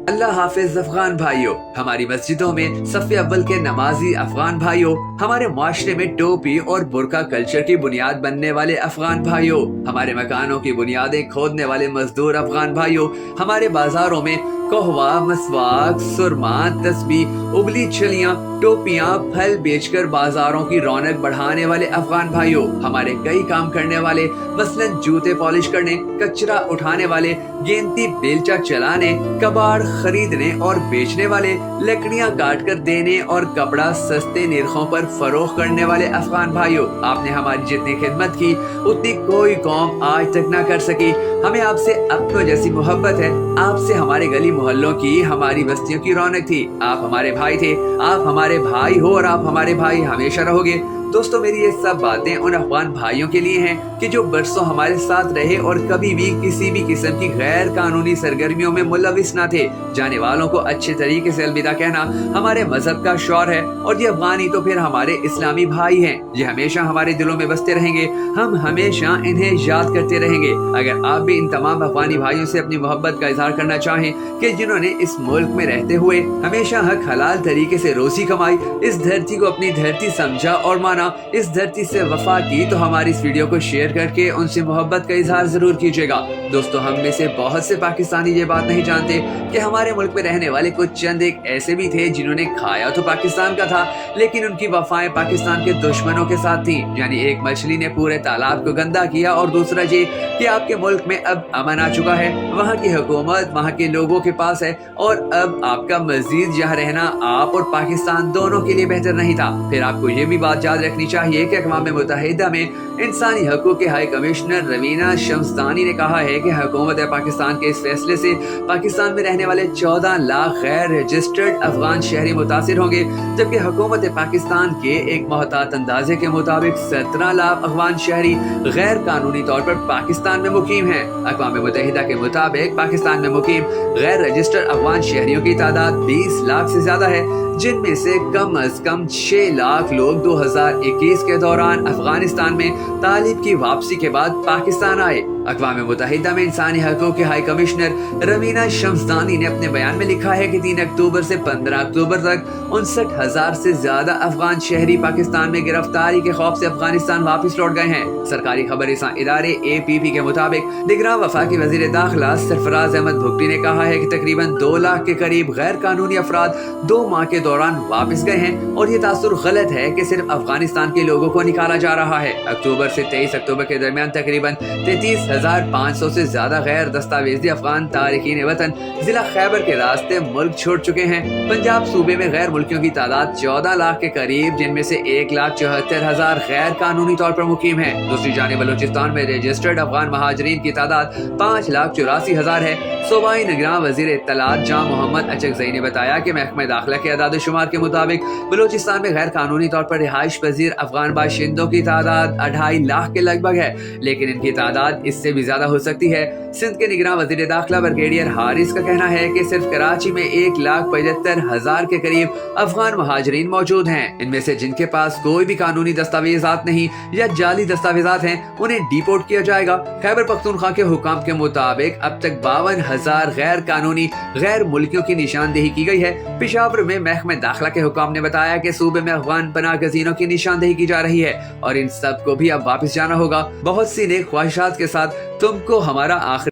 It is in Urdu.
اللہ حافظ افغان بھائیوں، ہماری مسجدوں میں صف اول کے نمازی افغان بھائیوں، ہمارے معاشرے میں ٹوپی اور برقع کلچر کی بنیاد بننے والے افغان بھائیوں، ہمارے مکانوں کی بنیادیں کھودنے والے مزدور افغان بھائیوں، ہمارے بازاروں میں قہوہ، مسواک، سرما، تسبیح، ابلی چھلیاں، ٹوپیاں، پھل بیچ کر بازاروں کی رونق بڑھانے والے افغان بھائیوں، ہمارے کئی کام کرنے والے، مثلاً جوتے پالش کرنے، کچرا اٹھانے والے، گینتی بیلچا چلانے، کباڑ خریدنے اور بیچنے والے، لکڑیاں کاٹ کر دینے اور کپڑا سستے نرخوں پر فروخت کرنے والے افغان بھائیوں، آپ نے ہماری جتنی خدمت کی اتنی کوئی قوم آج تک نہ کر سکی۔ ہمیں آپ سے اپنوں جیسی محبت ہے، آپ سے ہمارے گلی محلوں کی، ہماری بستیوں کی رونق تھی، آپ ہمارے بھائی تھے، آپ ہمارے بھائی ہو اور آپ ہمارے بھائی ہمیشہ رہو گے۔ دوستو، میری یہ سب باتیں ان افغان بھائیوں کے لیے ہیں کہ جو برسوں ہمارے ساتھ رہے اور کبھی بھی کسی بھی قسم کی غیر قانونی سرگرمیوں میں ملوث نہ تھے۔ جانے والوں کو اچھے طریقے سے الوداع کہنا ہمارے مذہب کا شعار ہے، اور یہ افغانی تو پھر ہمارے اسلامی بھائی ہیں، یہ ہمیشہ ہمارے دلوں میں بستے رہیں گے، ہم ہمیشہ انہیں یاد کرتے رہیں گے۔ اگر آپ بھی ان تمام افغانی بھائیوں سے اپنی محبت کا اظہار کرنا چاہیں کہ جنہوں نے اس ملک میں رہتے ہوئے ہمیشہ حق حلال طریقے سے روزی کمائی، اس دھرتی کو اپنی دھرتی سمجھا اور مانا، اس دھرتی سے وفا کی، تو ہماری اس ویڈیو کو شیئر کر کے ان سے محبت کا اظہار ضرور کیجیے گا۔ دوستو، ہم میں سے بہت سے پاکستانی یہ بات نہیں جانتے کہ ہمارے ملک میں رہنے والے کچھ چند ایک ایسے بھی تھے جنہوں نے کھایا تو پاکستان کا تھا، لیکن ان کی وفائیں پاکستان کے دشمنوں کے ساتھ تھیں۔ یعنی ایک مچھلی نے پورے تالاب کو گندا کیا، اور دوسرا یہ کہ آپ کے ملک میں اب امن آ چکا ہے، وہاں کی حکومت وہاں کے لوگوں کے پاس ہے، اور اب آپ کا مزید یہاں رہنا آپ اور پاکستان دونوں کے لیے بہتر نہیں تھا۔ پھر آپ کو یہ بھی بات یاد رکھنی چاہیے کہ اقوام متحدہ میں انسانی حقوق کے ہائی کمشنر روینہ شمسدانی نے کہا ہے کہ حکومت پاکستان کے اس فیصلے سے پاکستان میں رہنے والے 14 لاکھ غیر رجسٹرڈ افغان شہری متاثر ہوں گے، جبکہ حکومت پاکستان کے ایک محتاط اندازے کے مطابق 17 لاکھ افغان شہری غیر قانونی طور پر پاکستان میں مقیم ہیں۔ اقوام متحدہ کے مطابق پاکستان میں مقیم غیر رجسٹرڈ افغان شہریوں کی تعداد 20 لاکھ سے زیادہ ہے، جن میں سے کم از کم 6 لاکھ لوگ 2021 کے دوران افغانستان میں طالب کی واپسی کے بعد پاکستان آئے۔ اقوام متحدہ میں انسانی حقوق کے ہائی کمشنر روینہ شمسدانی نے اپنے بیان میں لکھا ہے کہ 3 اکتوبر سے 15 اکتوبر تک 59,000 سے زیادہ افغان شہری پاکستان میں گرفتاری کے خوف سے افغانستان واپس لوٹ گئے ہیں۔ سرکاری خبر رساں ادارے APP کے مطابق نگراں وفاقی وزیر داخلہ سرفراز احمد بھگٹی نے کہا ہے کہ تقریباً 2 لاکھ کے قریب غیر قانونی افراد 2 ماہ کے دوران واپس گئے ہیں، اور یہ تاثر غلط ہے کہ صرف افغانستان کے لوگوں کو نکالا جا رہا ہے۔ اکتوبر سے 23 اکتوبر کے درمیان تقریباً 33,500 سے زیادہ غیر دستاویزی افغان تارکین وطن ضلع خیبر کے راستے ملک چھوڑ چکے ہیں۔ پنجاب صوبے میں غیر ملکیوں کی تعداد 14 لاکھ کے قریب، جن میں سے 1,74,000 غیر قانونی طور پر مقیم ہیں۔ دوسری جانب بلوچستان میں رجسٹرڈ افغان مہاجرین کی تعداد 5,84,000 ہے۔ صوبائی نگراں وزیر اطلاعات جاں محمد اچکزئی نے بتایا کہ محکمہ داخلہ کے اعداد و شمار کے مطابق بلوچستان میں غیر قانونی طور پر رہائش پذیر افغان باشندوں کی تعداد 2.5 لاکھ کے لگ بھگ ہے، لیکن ان کی تعداد اس سے بھی زیادہ ہو سکتی ہے۔ سندھ کے نگراں وزیر داخلہ بریگیڈیئر حارث کا کہنا ہے کہ صرف کراچی میں 1,75,000 کے قریب افغان مہاجرین موجود ہیں۔ ان میں سے جن کے پاس کوئی بھی قانونی دستاویزات نہیں یا جعلی دستاویزات ہیں، انہیں ڈیپورٹ کیا جائے گا۔ خیبر پختونخوا کے حکام کے مطابق اب تک 52,000 غیر قانونی غیر ملکیوں کی نشاندہی کی گئی ہے۔ پشاور میں محکمہ داخلہ کے حکام نے بتایا کہ صوبے میں افغان پناہ گزینوں کی نشاندہی کی جا رہی ہے، اور ان سب کو بھی اب واپس جانا ہوگا۔ بہت سی نیک خواہشات کے ساتھ تم کو ہمارا آخری